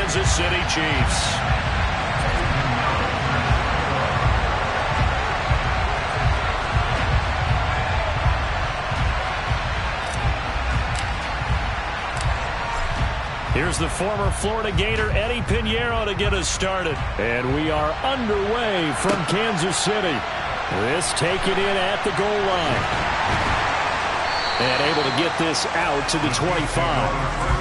Kansas City Chiefs. Here's the former Florida Gator Eddie Pinheiro to get us started. And we are underway from Kansas City. This taken in at the goal line. And able to get this out to the 25.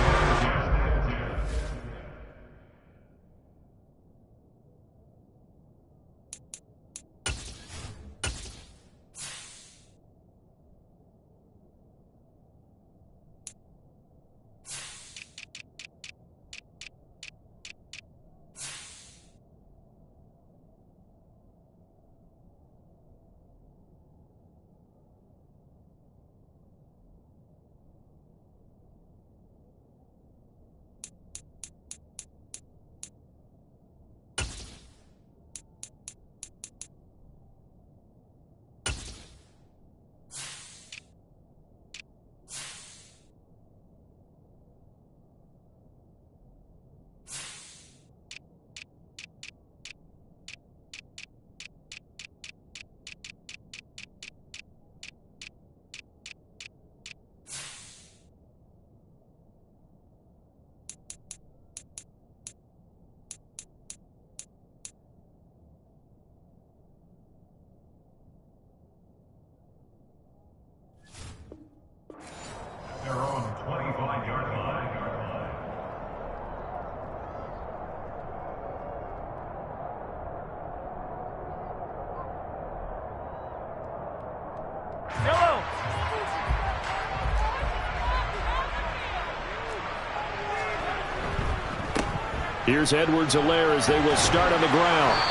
Here's Edwards-Helaire as they will start on the ground.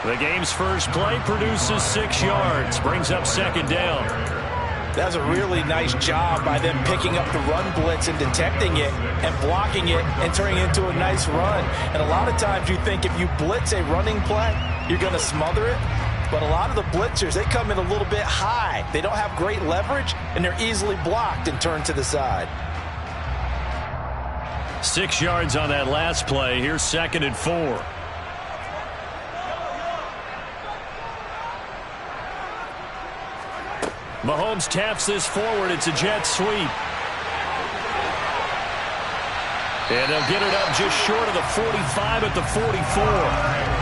The game's first play produces 6 yards, brings up second down. That's a really nice job by them picking up the run blitz and detecting it and blocking it and turning it into a nice run. And a lot of times you think if you blitz a running play, you're going to smother it. But a lot of the blitzers, they come in a little bit high. They don't have great leverage, and they're easily blocked and turned to the side. 6 yards on that last play. Here's 2nd and 4. Mahomes taps this forward. It's a jet sweep. And they'll get it up just short of the 45 at the 44.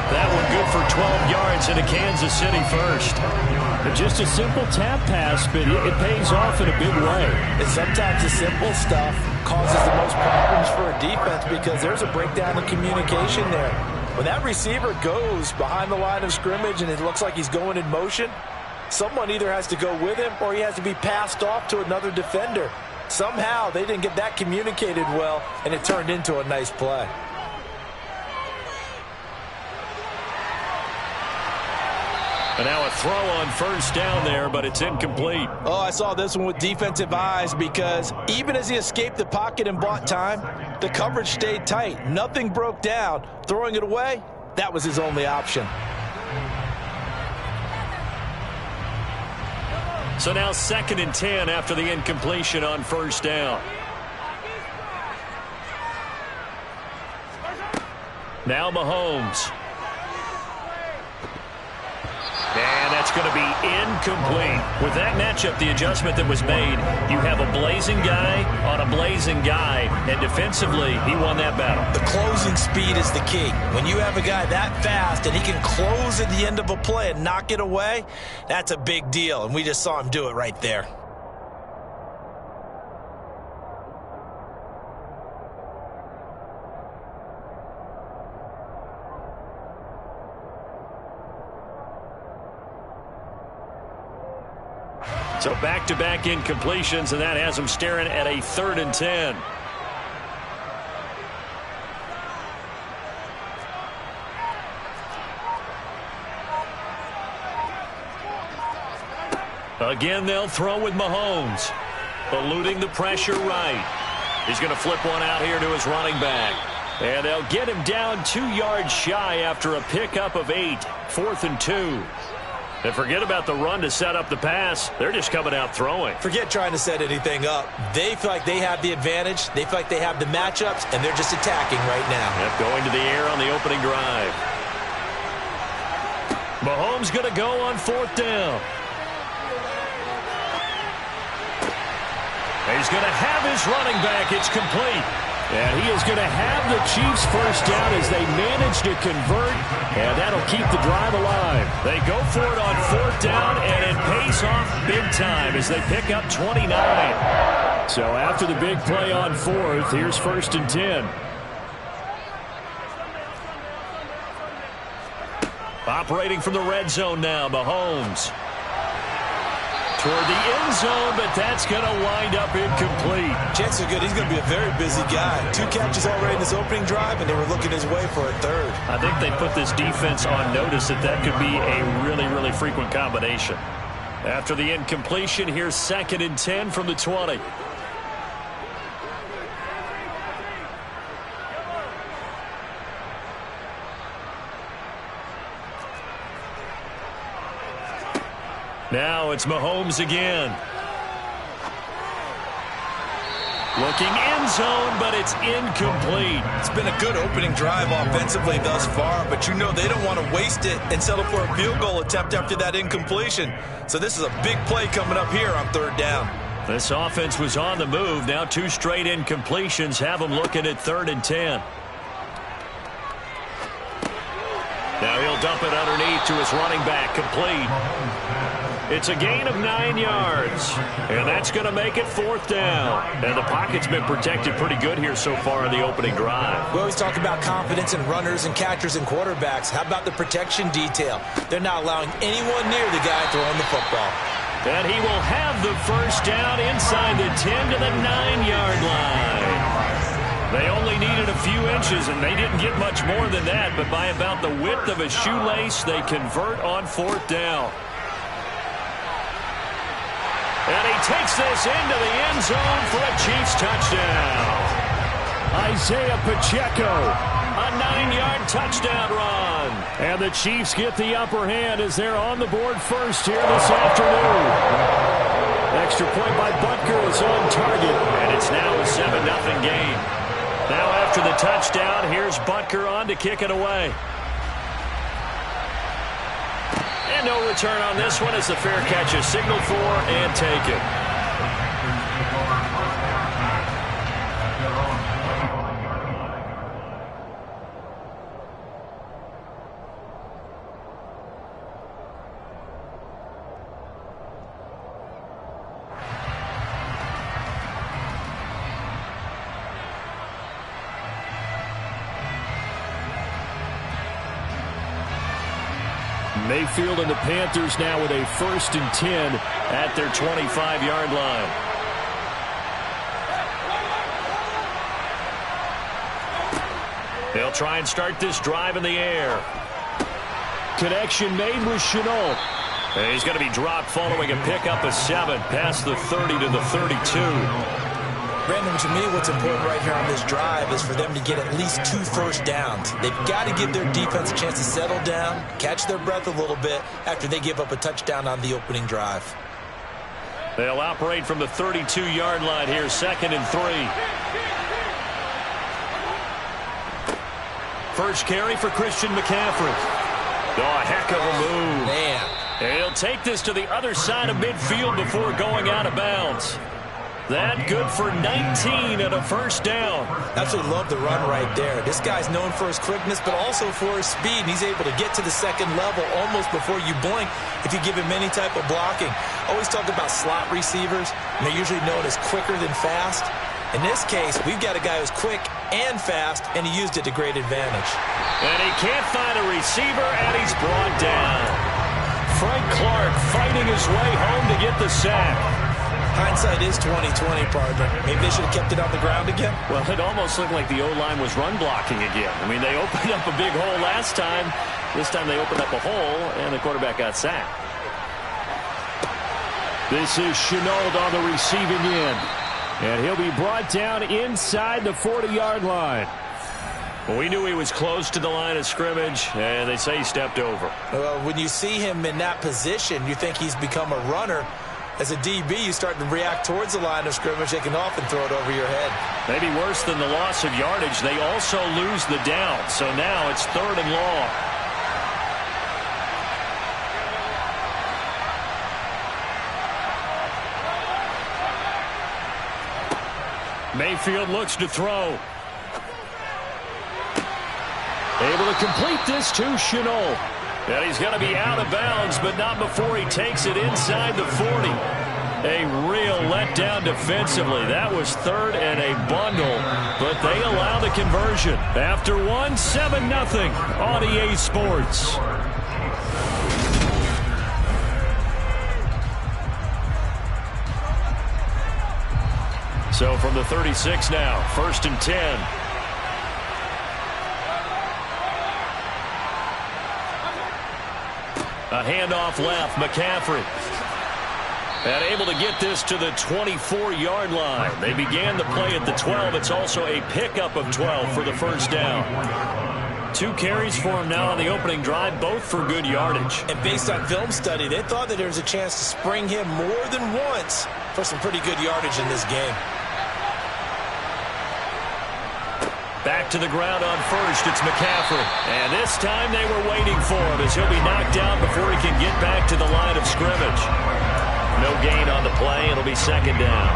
That one good for 12 yards into Kansas City first. Just a simple tap pass, but it pays off in a big way. And sometimes the simple stuff causes the most problems for a defense because there's a breakdown in communication there. When that receiver goes behind the line of scrimmage and it looks like he's going in motion, someone either has to go with him or he has to be passed off to another defender. Somehow they didn't get that communicated well, and it turned into a nice play. And now a throw on first down there, but it's incomplete. Oh, I saw this one with defensive eyes because even as he escaped the pocket and bought time, the coverage stayed tight. Nothing broke down. Throwing it away, that was his only option. So now 2nd and 10 after the incompletion on first down. Now Mahomes. And that's going to be incomplete. With that matchup, the adjustment that was made, you have a blazing guy on a blazing guy, and defensively, he won that battle. The closing speed is the key. When you have a guy that fast and he can close at the end of a play and knock it away, that's a big deal, and we just saw him do it right there. So back-to-back incompletions, and that has them staring at a 3rd and 10. Again, they'll throw with Mahomes. Eluding the pressure right. He's going to flip one out here to his running back. And they'll get him down 2 yards shy after a pickup of 8. 4th and 2. And forget about the run to set up the pass. They're just coming out throwing. Forget trying to set anything up. They feel like they have the advantage. They feel like they have the matchups, and they're just attacking right now. Yep, going to the air on the opening drive. Mahomes going to go on 4th down. He's going to have his running back. It's complete. And he is going to have the Chiefs first down as they manage to convert, and that'll keep the drive alive. They go for it on 4th down, and it pays off big time as they pick up 29. So after the big play on 4th, here's 1st and 10. Operating from the red zone now, Mahomes. Toward the end zone, but that's going to wind up incomplete. Chances are good he's going to be a very busy guy. 2 catches already in this opening drive, and they were looking his way for a 3rd. I think they put this defense on notice that could be a really, really frequent combination. After the incompletion, here's 2nd and 10 from the 20. Now it's Mahomes again. Looking end zone, but it's incomplete. It's been a good opening drive offensively thus far, but you know they don't want to waste it and settle for a field goal attempt after that incompletion. So this is a big play coming up here on 3rd down. This offense was on the move. Now 2 straight incompletions have them looking at 3rd and 10. Now he'll dump it underneath to his running back, complete. It's a gain of 9 yards, and that's going to make it 4th down. And the pocket's been protected pretty good here so far in the opening drive. We always talk about confidence in runners and catchers and quarterbacks. How about the protection detail? They're not allowing anyone near the guy throwing the football. And he will have the first down inside the 10 to the 9-yard line. They only needed a few inches, and they didn't get much more than that. But by about the width of a shoelace, they convert on 4th down. And he takes this into the end zone for a Chiefs touchdown. Isaiah Pacheco, a 9-yard touchdown run. And the Chiefs get the upper hand as they're on the board first here this afternoon. Extra point by Butker is on target, and it's now a 7-0 game. Now after the touchdown, here's Butker on to kick it away. And no return on this one as the fair catch is signaled for and taken. Mayfield and the Panthers now with a 1st and 10 at their 25-yard line. They'll try and start this drive in the air. Connection made with Chenault. And he's going to be dropped following a pickup of 7 past the 30 to the 32. Brandon, to me, what's important right here on this drive is for them to get at least 2 first downs. They've got to give their defense a chance to settle down, catch their breath a little bit after they give up a touchdown on the opening drive. They'll operate from the 32-yard line here, 2nd and 3. First carry for Christian McCaffrey. Oh, a heck of a move. Man. And he'll take this to the other side of midfield before going out of bounds. That good for 19 and a first down. Absolutely love the run right there. This guy's known for his quickness, but also for his speed. He's able to get to the 2nd level almost before you blink if you give him any type of blocking. Always talk about slot receivers, and they're usually known as quicker than fast. In this case, we've got a guy who's quick and fast, and he used it to great advantage. And he can't find a receiver, and he's brought down. Frank Clark fighting his way home to get the sack. Hindsight is 20/20, partner. Maybe they should have kept it on the ground again. Well, it almost looked like the O-line was run blocking again. I mean, they opened up a big hole last time. This time they opened up a hole, and the quarterback got sacked. This is Chenault on the receiving end. And he'll be brought down inside the 40-yard line. Well, we knew he was close to the line of scrimmage, and they say he stepped over. Well, when you see him in that position, you think he's become a runner. As a DB, you start to react towards the line of scrimmage. They can often throw it over your head. Maybe worse than the loss of yardage, they also lose the down. So now it's 3rd and long. Mayfield looks to throw. Able to complete this to Shenault. And he's going to be out of bounds, but not before he takes it inside the 40. A real letdown defensively. That was 3rd and a bundle, but they allow the conversion. After 1, 7-0 on EA Sports. So from the 36 now, 1st and 10. A handoff left, McCaffrey. And able to get this to the 24-yard line. They began the play at the 12. It's also a pickup of 12 for the first down. 2 carries for him now on the opening drive, both for good yardage. And based on film study, they thought that there was a chance to spring him more than once for some pretty good yardage in this game. Back to the ground on first, it's McCaffrey. And this time they were waiting for him as he'll be knocked down before he can get back to the line of scrimmage. No gain on the play. It'll be 2nd down.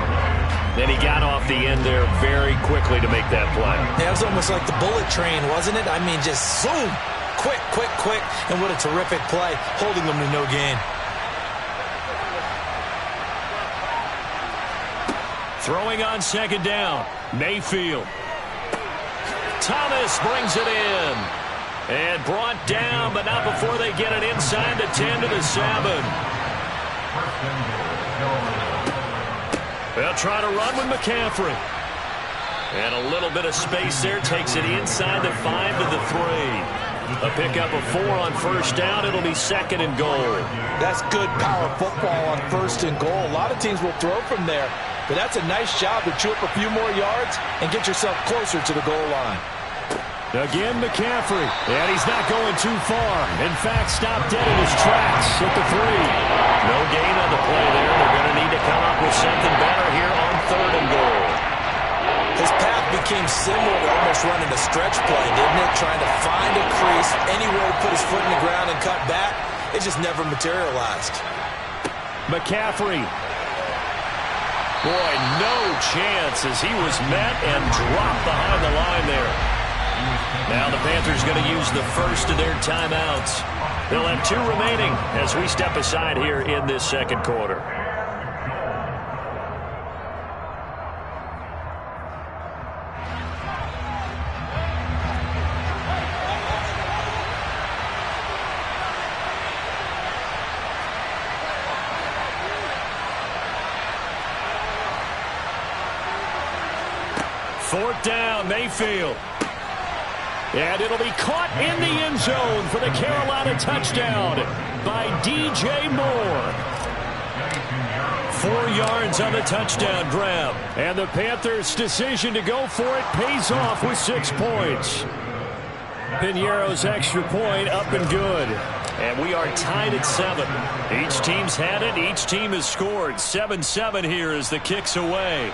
Then he got off the end there very quickly to make that play. Yeah, it was almost like the bullet train, wasn't it? I mean, just zoom. Quick, quick, quick. And what a terrific play, holding them to no gain. Throwing on 2nd down, Mayfield. Thomas brings it in. And brought down, but not before they get it inside the 10 to the 7. They'll try to run with McCaffrey. And a little bit of space there. Takes it inside the 5 to the 3. A pickup of 4 on first down. It'll be 2nd and goal. That's good power football on 1st and goal. A lot of teams will throw from there. But that's a nice job to chew up a few more yards and get yourself closer to the goal line. Again, McCaffrey. And he's not going too far. In fact, stopped dead in his tracks at the 3. No gain on the play there. They're going to need to come up with something better here on 3rd and goal. His path became similar to almost running a stretch play, didn't it? Trying to find a crease, anywhere to put his foot in the ground and cut back. It just never materialized. McCaffrey. Boy, no chance as he was met and dropped behind the line there. Now the Panthers going to use the first of their timeouts. They'll have 2 remaining as we step aside here in this 2nd quarter. Fourth down, Mayfield. And it'll be caught in the end zone for the Carolina touchdown by DJ Moore. 4 yards on the touchdown grab. And the Panthers' decision to go for it pays off with 6 points. Piñeiro's extra point up and good. And we are tied at 7. Each team's had it. Each team has scored. 7-7 here as the kick's away.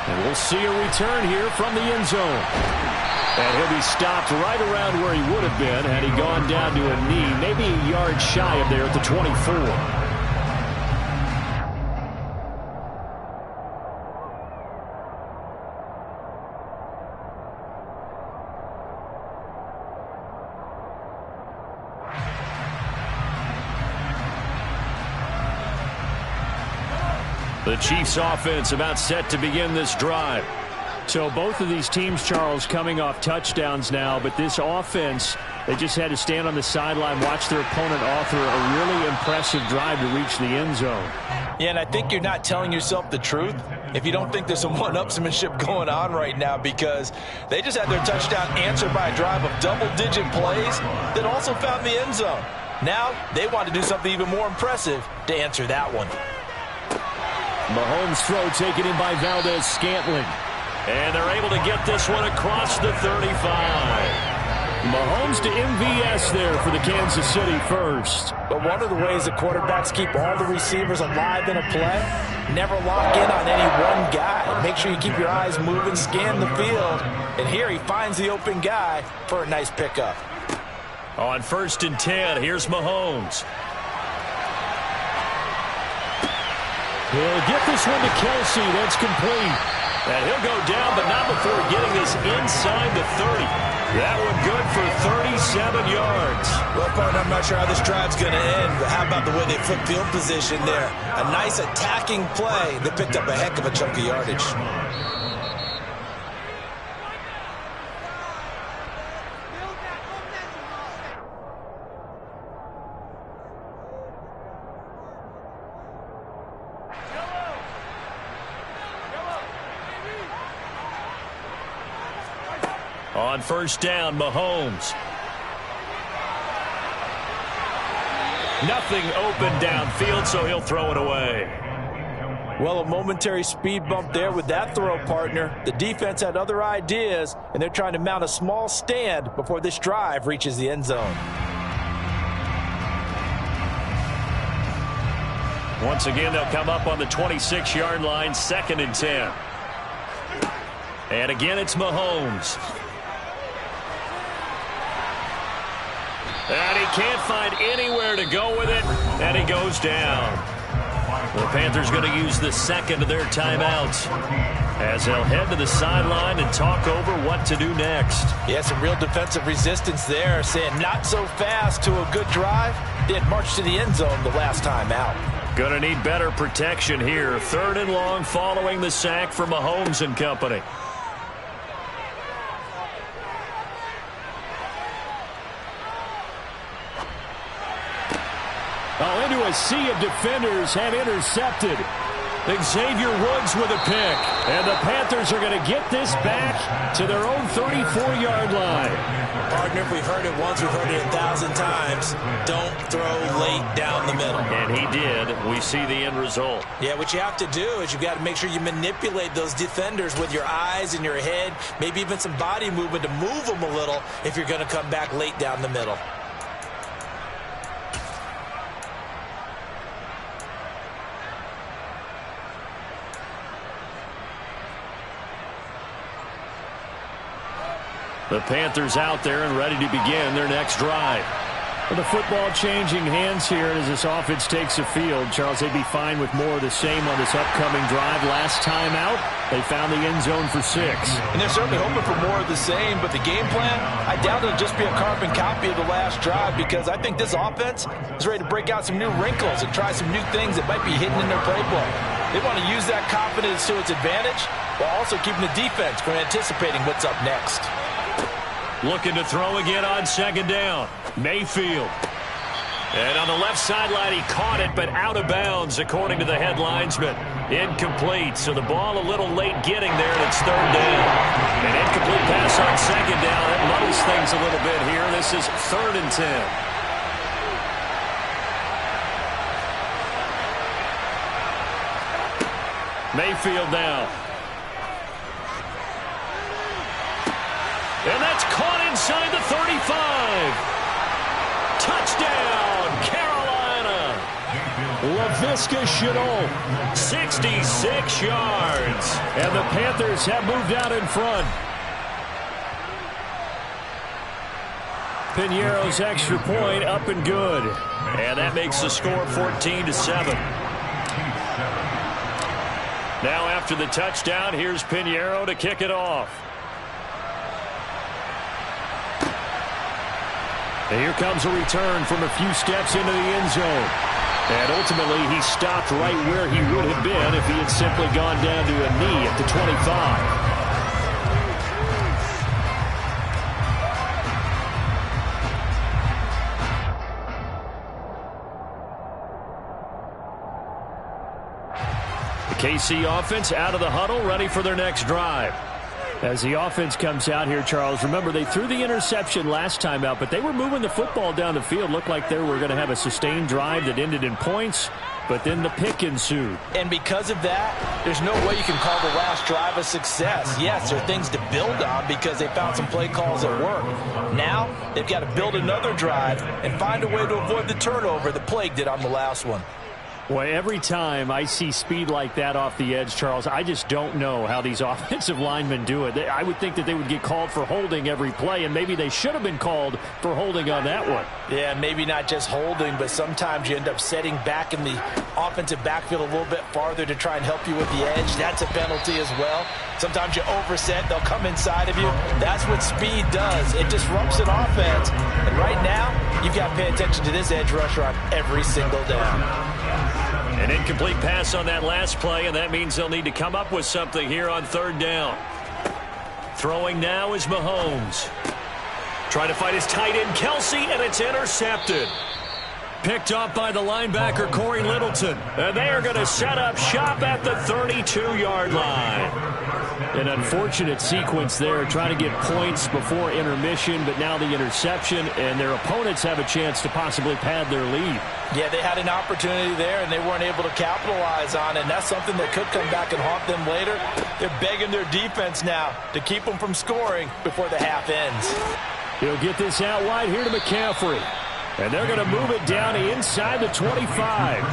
And we'll see a return here from the end zone. And he'll be stopped right around where he would have been had he gone down to a knee, maybe a yard shy of there at the 24. The Chiefs offense about set to begin this drive. So both of these teams, Charles, coming off touchdowns now, but this offense, they just had to stand on the sideline, watch their opponent author a really impressive drive to reach the end zone. Yeah, and I think you're not telling yourself the truth if you don't think there's some one-upsmanship going on right now, because they just had their touchdown answered by a drive of double-digit plays that also found the end zone. Now they want to do something even more impressive to answer that one. Mahomes' throw taken in by Valdez-Scantling. And they're able to get this one across the 35. Mahomes to MVS there for the Kansas City first. But one of the ways that quarterbacks keep all the receivers alive in a play, never lock in on any one guy. Make sure you keep your eyes moving, scan the field. And here he finds the open guy for a nice pickup. On 1st and 10, here's Mahomes. He'll get this one to Kelsey. That's complete. And he'll go down, but not before getting this inside the 30. That one good for 37 yards. Well, partner, I'm not sure how this drive's going to end, but how about the way they flip field position there? A nice attacking play. They picked up a heck of a chunk of yardage. On 1st down, Mahomes. Nothing open downfield, so he'll throw it away. Well, a momentary speed bump there with that throw, partner. The defense had other ideas, and they're trying to mount a small stand before this drive reaches the end zone. Once again, they'll come up on the 26-yard line, 2nd and 10. And again, it's Mahomes. And he can't find anywhere to go with it, and he goes down. The Panthers going to use the second of their timeouts as they'll head to the sideline and talk over what to do next. Yeah, some real defensive resistance there, saying not so fast to a good drive. They had marched to the end zone the last time out. Going to need better protection here. 3rd and long following the sack for Mahomes and company. Oh, into a sea of defenders and intercepted. Xavier Woods with a pick. And the Panthers are going to get this back to their own 34-yard line. Partner, if we've heard it once, we've heard it 1,000 times. Don't throw late down the middle. And he did. We see the end result. Yeah, what you have to do is you've got to make sure you manipulate those defenders with your eyes and your head, maybe even some body movement to move them a little if you're going to come back late down the middle. The Panthers out there and ready to begin their next drive. Well, the football changing hands here as this offense takes the field. Charles, they'd be fine with more of the same on this upcoming drive. Last time out, they found the end zone for 6. And they're certainly hoping for more of the same, but the game plan, I doubt it'll just be a carbon copy of the last drive, because I think this offense is ready to break out some new wrinkles and try some new things that might be hidden in their playbook. They want to use that confidence to its advantage while also keeping the defense from anticipating what's up next. Looking to throw again on 2nd down. Mayfield. And on the left sideline, he caught it, but out of bounds, according to the headlinesman. Incomplete, so the ball a little late getting there, and it's 3rd down. An incomplete pass on 2nd down. That muddles things a little bit here. This is 3rd and 10. Mayfield now. And that's caught inside the 35. Touchdown, Carolina. Laviska Shenault, 66 yards. And the Panthers have moved out in front. Pinheiro's extra point up and good. And that makes the score 14-7. Now after the touchdown, here's Pinheiro to kick it off. And here comes a return from a few steps into the end zone. And ultimately, he stopped right where he would have been if he had simply gone down to a knee at the 25. The KC offense out of the huddle, ready for their next drive. As the offense comes out here, Charles, remember they threw the interception last time out, but they were moving the football down the field. Looked like they were going to have a sustained drive that ended in points. but then the pick ensued. And because of that, there's no way you can call the last drive a success. Yes, there are things to build on because they found some play calls that work. Now, they've got to build another drive and find a way to avoid the turnover that plagued it on the last one. Well, every time I see speed like that off the edge, Charles, I just don't know how these offensive linemen do it. I would think that they would get called for holding every play, and maybe they should have been called for holding on that one. Yeah, maybe not just holding, but sometimes you end up setting back in the offensive backfield a little bit farther to try and help you with the edge. That's a penalty as well. Sometimes you overset, they'll come inside of you. That's what speed does. It disrupts an offense. And right now, you've got to pay attention to this edge rusher on every single down. An incomplete pass on that last play, and that means they'll need to come up with something here on third down. Throwing now is Mahomes. Trying to fight his tight end, Kelsey, and it's intercepted. Picked off by the linebacker, Corey Littleton. And they are going to set up shop at the 32-yard line. An unfortunate sequence there, trying to get points before intermission, but now the interception, and their opponents have a chance to possibly pad their lead. Yeah, they had an opportunity there, and they weren't able to capitalize on it, and that's something that could come back and haunt them later. They're begging their defense now to keep them from scoring before the half ends. He'll get this out wide here to McCaffrey. And they're going to move it down inside the 25.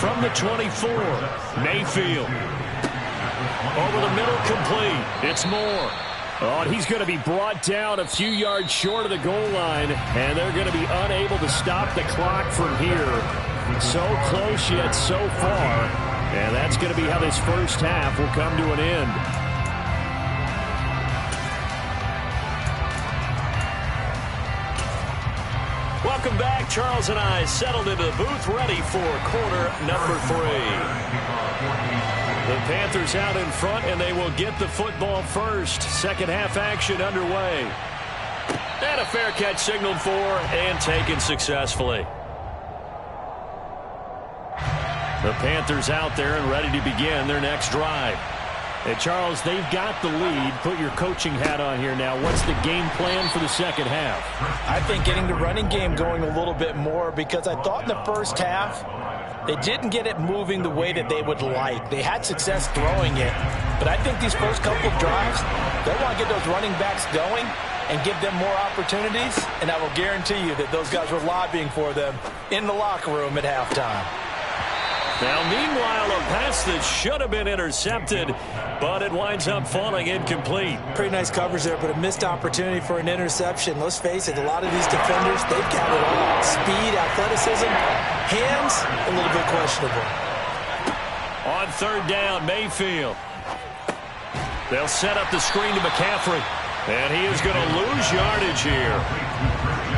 From the 24, Mayfield. Over the middle, complete. It's Moore. Oh, and he's going to be brought down a few yards short of the goal line, and they're going to be unable to stop the clock from here. So close yet so far, and that's going to be how this first half will come to an end. Welcome back. Charles and I settled into the booth, ready for quarter number 3. The Panthers out in front, and they will get the football first. Second half action underway. And a fair catch signaled for and taken successfully. The Panthers out there and ready to begin their next drive. And Charles, they've got the lead. Put your coaching hat on here now. What's the game plan for the second half? I think getting the running game going a little bit more, because I thought in the first half they didn't get it moving the way that they would like. They had success throwing it, but I think these first couple of drives, they want to get those running backs going and give them more opportunities, and I will guarantee you that those guys were lobbying for them in the locker room at halftime. Now, meanwhile, a pass that should have been intercepted, but it winds up falling incomplete. Pretty nice coverage there, but a missed opportunity for an interception. Let's face it, a lot of these defenders, they've got it all. Speed, athleticism, hands, a little bit questionable. On third down, Mayfield. They'll set up the screen to McCaffrey, and he is going to lose yardage here.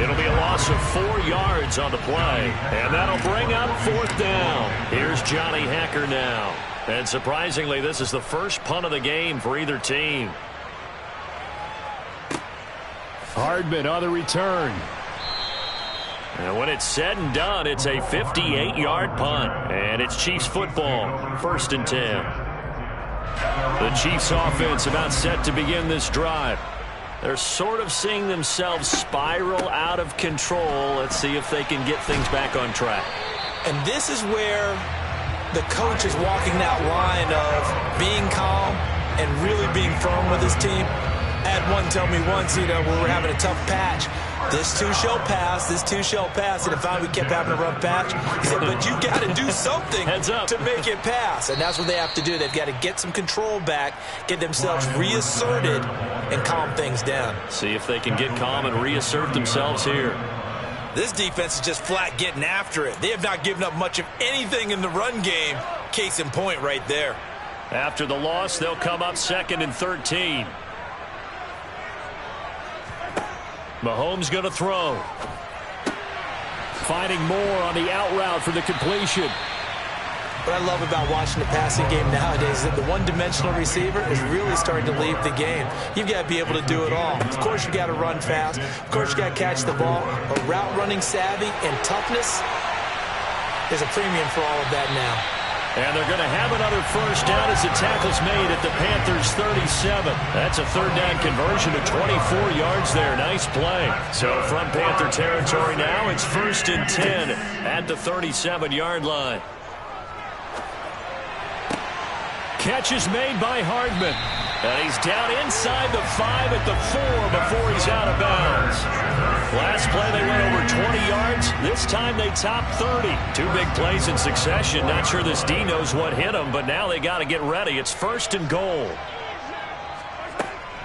It'll be a loss of 4 yards on the play, and that'll bring up fourth down. Here's Johnny Hecker now. And surprisingly, this is the first punt of the game for either team. Hardman on the return. And when it's said and done, it's a 58-yard punt, and it's Chiefs football, 1st and 10. The Chiefs offense about set to begin this drive. They're sort of seeing themselves spiral out of control. Let's see if they can get things back on track. And this is where the coach is walking that line of being calm and really being firm with his team. I had one tell me once, when we were having a tough patch, this too shall pass, this too shall pass. And if we kept having a rough patch, he said, but you got to do something to make it pass. And that's what they have to do. They've got to get some control back, get themselves reasserted, and calm things down. See if they can get calm and reassert themselves here. This defense is just flat getting after it. They have not given up much of anything in the run game. Case in point right there. After the loss, they'll come up 2nd and 13. Mahomes going to throw. Finding Moore on the out route for the completion. What I love about watching the passing game nowadays is that the one-dimensional receiver is really starting to leave the game. You've got to be able to do it all. Of course, you've got to run fast. Of course, you've got to catch the ball. But route running savvy and toughness, there's a premium for all of that now. And they're going to have another first down as the tackle's made at the Panthers' 37. That's a third down conversion of 24 yards there. Nice play. So from Panther territory now, it's 1st and 10 at the 37-yard line. Catch is made by Hardman. And he's down inside the 5 at the 4 before he's out of bounds. Last play they went over 20 yards. This time they top 30. 2 big plays in succession. Not sure this D knows what hit him, but now they got to get ready. It's 1st and goal.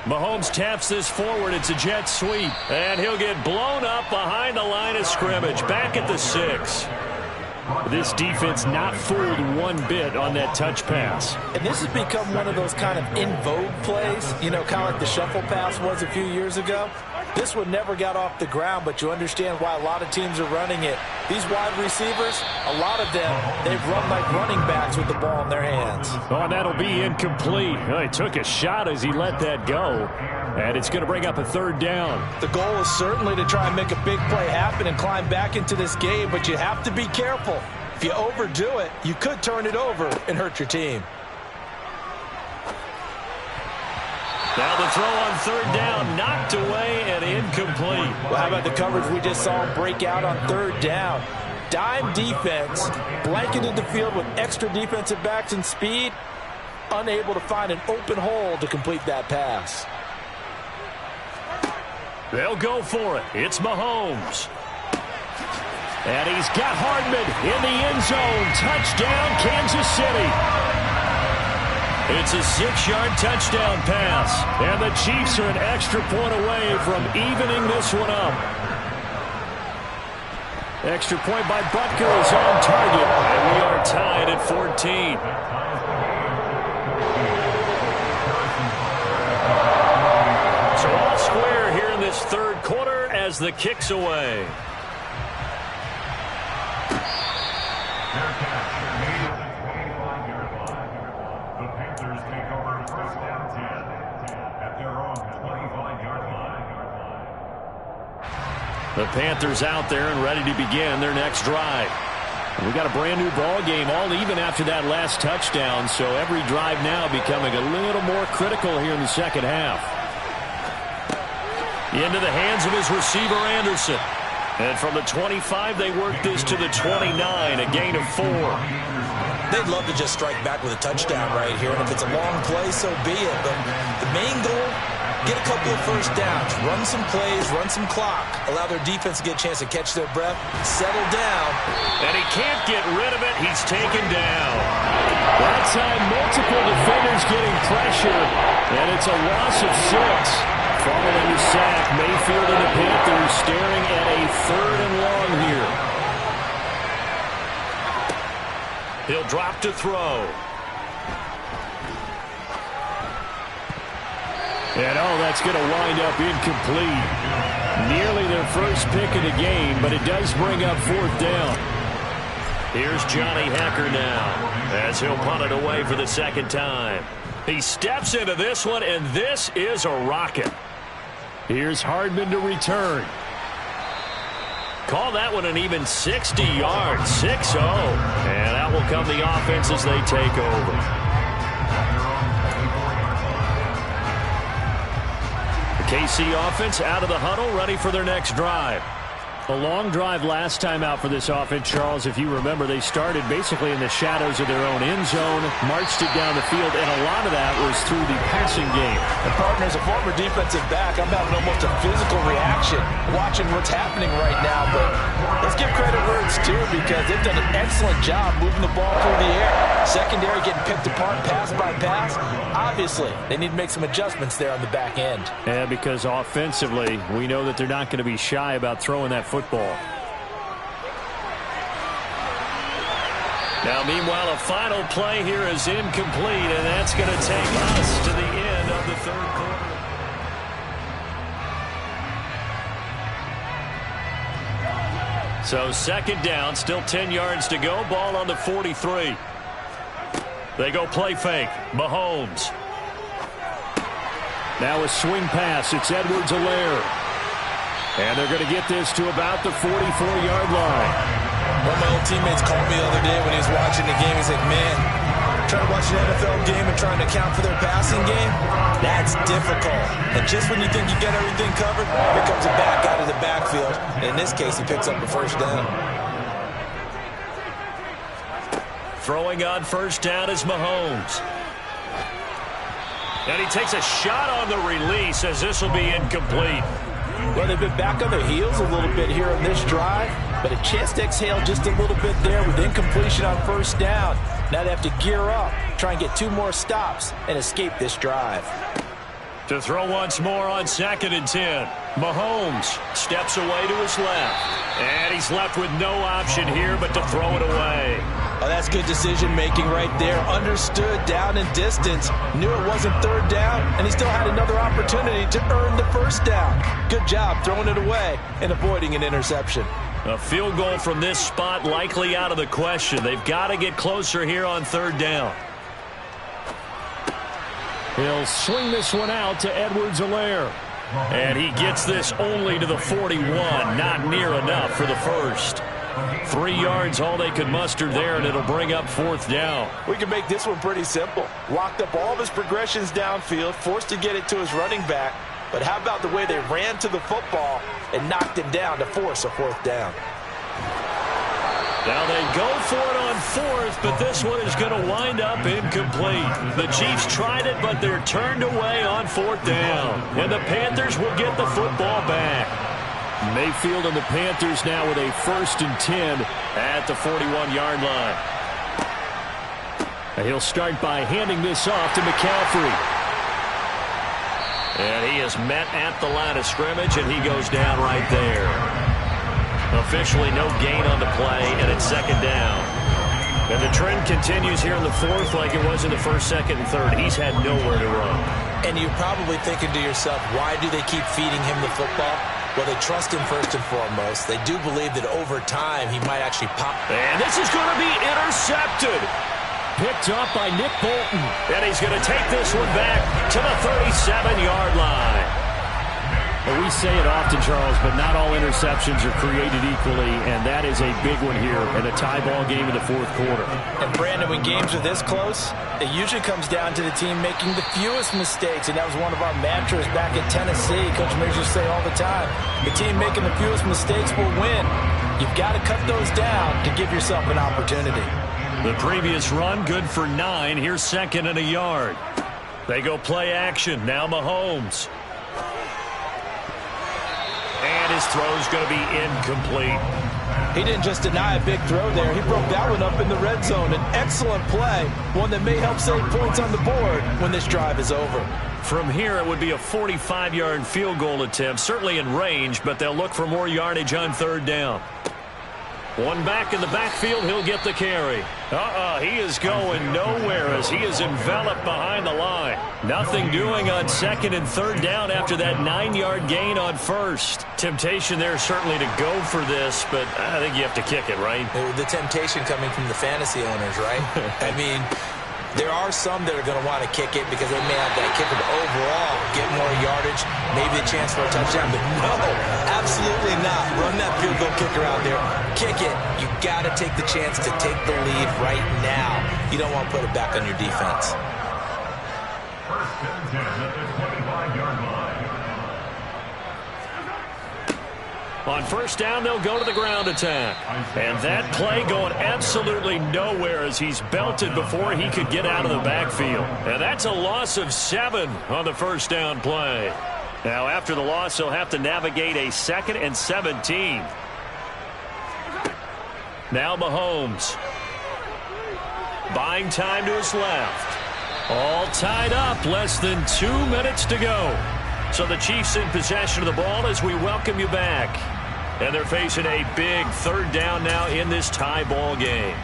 Mahomes taps this forward. It's a jet sweep. And he'll get blown up behind the line of scrimmage. Back at the 6. This defense not fooled one bit on that touch pass. And this has become one of those kind of in vogue plays, you know, kind of like the shuffle pass was a few years ago. This one never got off the ground, but you understand why a lot of teams are running it. These wide receivers, a lot of them, they've run like running backs with the ball in their hands. Oh, and that'll be incomplete. Well, he took a shot as he let that go, and it's going to bring up a third down. The goal is certainly to try and make a big play happen and climb back into this game, but you have to be careful. If you overdo it, you could turn it over and hurt your team. Now the throw on third down, knocked away and incomplete. Well, how about the coverage we just saw him break out on third down? Dime defense, blanketed the field with extra defensive backs and speed, unable to find an open hole to complete that pass. They'll go for it. It's Mahomes. And he's got Hardman in the end zone. Touchdown, Kansas City. It's a 6-yard touchdown pass. And the Chiefs are an extra point away from evening this one up. Extra point by Butker is on target. And we are tied at 14. So all square here in this third quarter as the kick's away. The Panthers out there and ready to begin their next drive. We got a brand new ball game, all even after that last touchdown, so every drive now becoming a little more critical here in the second half. Into the hands of his receiver, Anderson. And from the 25, they work this to the 29, a gain of 4. They'd love to just strike back with a touchdown right here, and if it's a long play, so be it. But the main goal, get a couple of first downs, run some plays, run some clock, allow their defense to get a chance to catch their breath, settle down. And he can't get rid of it. He's taken down. That time, multiple defenders getting pressure, and it's a loss of 6. Following the sack, Mayfield and the Panthers staring at a 3rd and long here. He'll drop to throw. And that's going to wind up incomplete. Nearly their first pick of the game, but it does bring up 4th down. Here's Johnny Hecker now as he'll punt it away for the second time. He steps into this one, and this is a rocket. Here's Hardman to return. Call that one an even 60 yards, 6-0. And that will come the offense as they take over. The KC offense out of the huddle, ready for their next drive. A long drive last time out for this offense, Charles. If you remember, they started basically in the shadows of their own end zone, marched it down the field, and a lot of that was through the passing game. The partner is a former defensive back. I'm having almost a physical reaction watching what's happening right now. But let's give credit where it's due because they've done an excellent job moving the ball through the air. Secondary getting picked apart pass by pass. Obviously, they need to make some adjustments there on the back end. Yeah, because offensively, we know that they're not going to be shy about throwing that football. Now, meanwhile, a final play here is incomplete, and that's going to take us to the end of the third quarter. So second down, still 10 yards to go. Ball on the 43. They go play fake. Mahomes. Now a swing pass. It's Edwards-Helaire. And they're going to get this to about the 44-yard line. One of my old teammates called me the other day when he was watching the game. He's like, man, trying to watch an NFL game and trying to account for their passing game, that's difficult. And just when you think you get everything covered, here comes a back out of the backfield. And in this case, he picks up the first down. Throwing on first down is Mahomes. And he takes a shot on the release as this will be incomplete. Well, they've been back on their heels a little bit here on this drive, but a chance to exhale just a little bit there with incompletion on first down. Now they have to gear up, try and get 2 more stops, and escape this drive. To throw once more on 2nd and 10. Mahomes steps away to his left. And he's left with no option here but to throw it away. Oh, that's good decision-making right there. Understood down and distance. Knew it wasn't 3rd down, and he still had another opportunity to earn the first down. Good job throwing it away and avoiding an interception. A field goal from this spot likely out of the question. They've got to get closer here on 3rd down. He'll swing this one out to Edwards-Helaire. And he gets this only to the 41. Not near enough for the first. 3 yards all they could muster there, and it'll bring up 4th down. We can make this one pretty simple. Locked up all of his progressions downfield, forced to get it to his running back. But how about the way they ran to the football and knocked him down to force a 4th down? Now they go for it on 4th, but this one is going to wind up incomplete. The Chiefs tried it, but they're turned away on 4th down. And the Panthers will get the football back. Mayfield and the Panthers now with a 1st and 10 at the 41-yard line. And he'll start by handing this off to McCaffrey. And he is met at the line of scrimmage, and he goes down right there. Officially no gain on the play, and it's 2nd down. And the trend continues here in the 4th like it was in the 1st, 2nd, and 3rd. He's had nowhere to run. And you're probably thinking to yourself, why do they keep feeding him the football? Well, they trust him first and foremost. They do believe that over time he might actually pop. And this is going to be intercepted. Picked up by Nick Bolton. And he's going to take this one back to the 37-yard line. Well, we say it often, Charles, but not all interceptions are created equally, and that is a big one here in a tie ball game in the 4th quarter. And, Brandon, when games are this close, it usually comes down to the team making the fewest mistakes, and that was one of our mantras back at Tennessee. Coach Mears used to say all the time, the team making the fewest mistakes will win. You've got to cut those down to give yourself an opportunity. The previous run, good for 9. Here's 2nd and a yard. They go play action. Now Mahomes. And his throw's going to be incomplete. He didn't just deny a big throw there. He broke that one up in the red zone. An excellent play, one that may help save points on the board when this drive is over. From here, it would be a 45-yard field goal attempt, certainly in range, but they'll look for more yardage on 3rd down. One back in the backfield, he'll get the carry. He is going nowhere as he is enveloped behind the line. Nothing doing on 2nd and 3rd down after that 9-yard gain on 1st. Temptation there certainly to go for this, but I think you have to kick it, right? The temptation coming from the fantasy owners, right? I mean, there are some that are going to want to kick it because they may have that kicker, but overall get more yardage, maybe a chance for a touchdown. But no, absolutely not. Run that field goal kicker out there. Kick it. You got to take the chance to take the lead right now. You don't want to put it back on your defense. 1st and 10 at the 25-yard line. On 1st down, they'll go to the ground attack. And that play going absolutely nowhere as he's belted before he could get out of the backfield. And that's a loss of 7 on the 1st down play. Now, after the loss, he'll have to navigate a 2nd and 17. Now Mahomes. Buying time to his left. All tied up, less than 2 minutes to go. So the Chiefs in possession of the ball as we welcome you back. And they're facing a big 3rd down now in this tie ball game.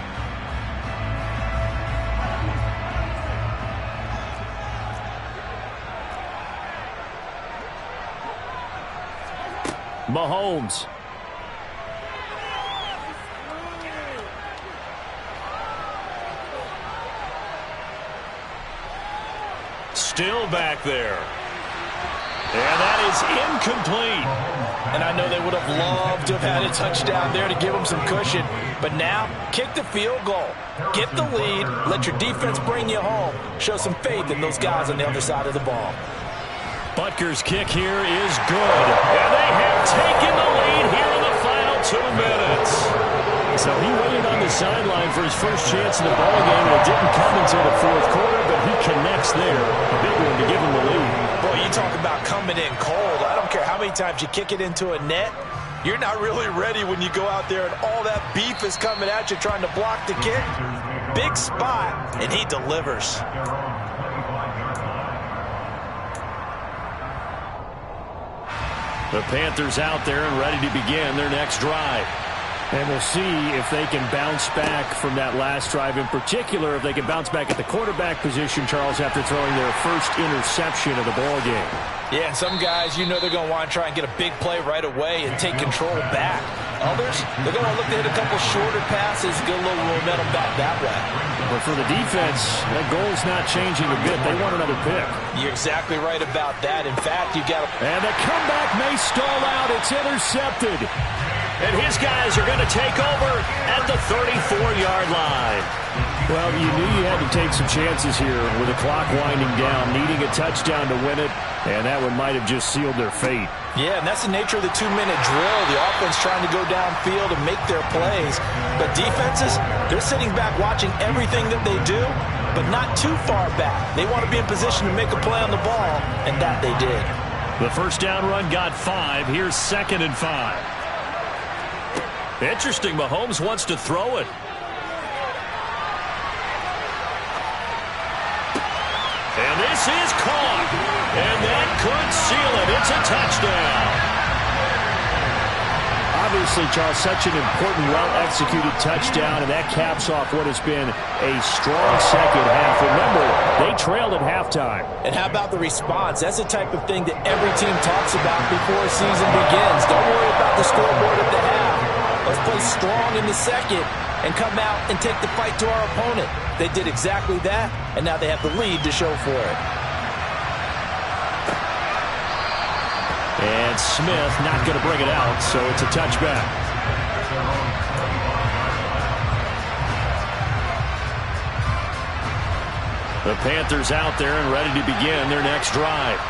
Mahomes. Still back there. And that is incomplete. And I know they would have loved to have had a touchdown there to give them some cushion. But now, kick the field goal. Get the lead. Let your defense bring you home. Show some faith in those guys on the other side of the ball. Butker's kick here is good. And they have taken the lead here in the final 2 minutes. So he waited on the sideline for his first chance in the ballgame, and it didn't come until the fourth quarter, but he connects there. A big one to give him the lead. Boy, you talk about coming in cold. I don't care how many times you kick it into a net. You're not really ready when you go out there and all that beef is coming at you trying to block the kick. Big spot, and he delivers. The Panthers out there and ready to begin their next drive. And we'll see if they can bounce back from that last drive. In particular, if they can bounce back at the quarterback position, Charles, after throwing their first interception of the ballgame. Yeah, and some guys, you know they're going to want to try and get a big play right away and take control back. Others, they're going to look to hit a couple shorter passes, get a little momentum back that way. But for the defense, that goal's not changing a bit. They want another pick. You're exactly right about that. In fact, you got to... And the comeback may stall out. It's intercepted. And his guys are going to take over at the 34-yard line. Well, you knew you had to take some chances here with the clock winding down, needing a touchdown to win it, and that one might have just sealed their fate. Yeah, and that's the nature of the 2-minute drill. The offense trying to go downfield and make their plays. But defenses, they're sitting back watching everything that they do, but not too far back. They want to be in position to make a play on the ball, and that they did. The first down run got 5. Here's 2nd and 5. Interesting, Mahomes wants to throw it. And this is caught. And that could seal it. It's a touchdown. Obviously, Charles, such an important, well-executed touchdown, and that caps off what has been a strong second half. Remember, they trailed at halftime. And how about the response? That's the type of thing that every team talks about before a season begins. Don't worry about the scoreboard at the half. Let's play strong in the second and come out and take the fight to our opponent. They did exactly that, and now they have the lead to show for it. And Smith not going to bring it out, so it's a touchback. The Panthers out there and ready to begin their next drive.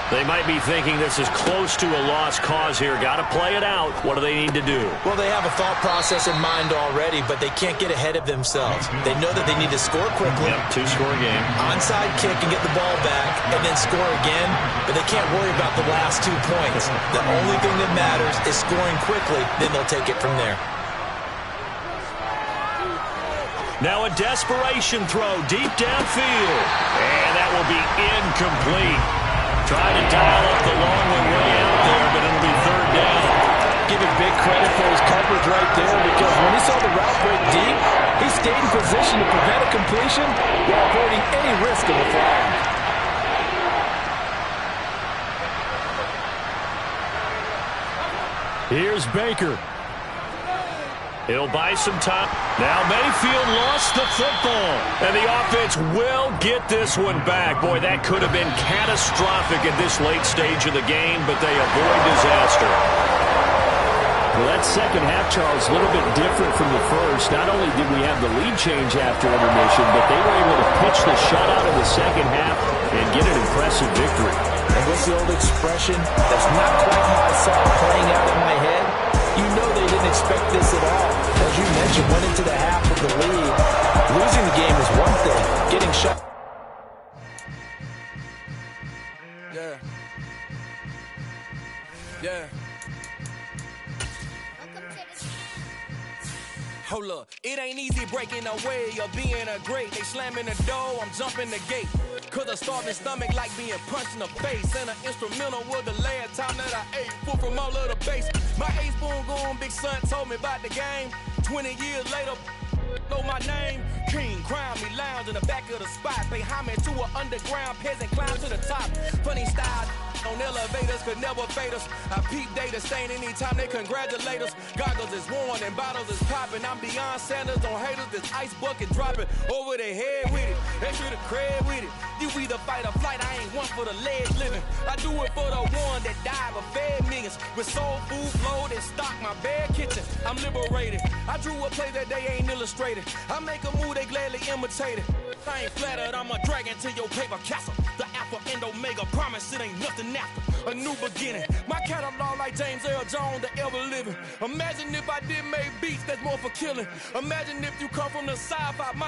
They might be thinking this is close to a lost cause here. Got to play it out. What do they need to do? Well, they have a thought process in mind already, but they can't get ahead of themselves. They know that they need to score quickly. Yep, 2-score game. Onside kick and get the ball back, and then score again. But they can't worry about the last 2 points. The only thing that matters is scoring quickly. Then they'll take it from there. Now a desperation throw deep downfield. And that will be incomplete. Trying to dial up the long one way out there, but it'll be 3rd down. Give him big credit for his coverage right there, because when he saw the route break deep, he stayed in position to prevent a completion while avoiding any risk of a flag. Here's Baker. He'll buy some time. Now Mayfield lost the football. And the offense will get this one back. Boy, that could have been catastrophic at this late stage of the game, but they avoid disaster. Well, that second half, Charles, a little bit different from the first. Not only did we have the lead change after intermission, but they were able to pitch the shutout in the second half and get an impressive victory. And what's the old expression? That's not quite how I saw it playing out in my head. You know they didn't expect this at all. As you mentioned, went into the half with the lead. Losing the game is one thing. Getting shut. Yeah. Yeah. Hold up, it ain't easy breaking away or being a great. They slamming the door, I'm jumping the gate. Cause a starving stomach like being punched in the face. And an instrumental was the last time that I ate food from all of the base. My A-spoon going, big son told me about the game. 20 years later, know my name. King, crown me, lounge in the back of the spot. Pay homage to an underground peasant, climb to the top. Funny style. On elevators could never fade us. I peep data stain anytime they congratulate us. Goggles is worn and bottles is popping. I'm Deion Sanders on haters, this ice bucket dropping over their head with it. Extra the cred with it. You either fight or flight, I ain't one for the ledge living. I do it for the one that died but fed millions. With soul food flowed and stock my bad kitchen. I'm liberated. I drew a play that they ain't illustrated. I make a move, they gladly imitate it. I ain't flattered, I'm a dragon to your paper castle. The Alpha and Omega, promise it ain't nothing after. A new beginning. My catalog like James Earl Jones, the ever living. Imagine if I did make beats that's more for killing. Imagine if you come from the sci-fi mind.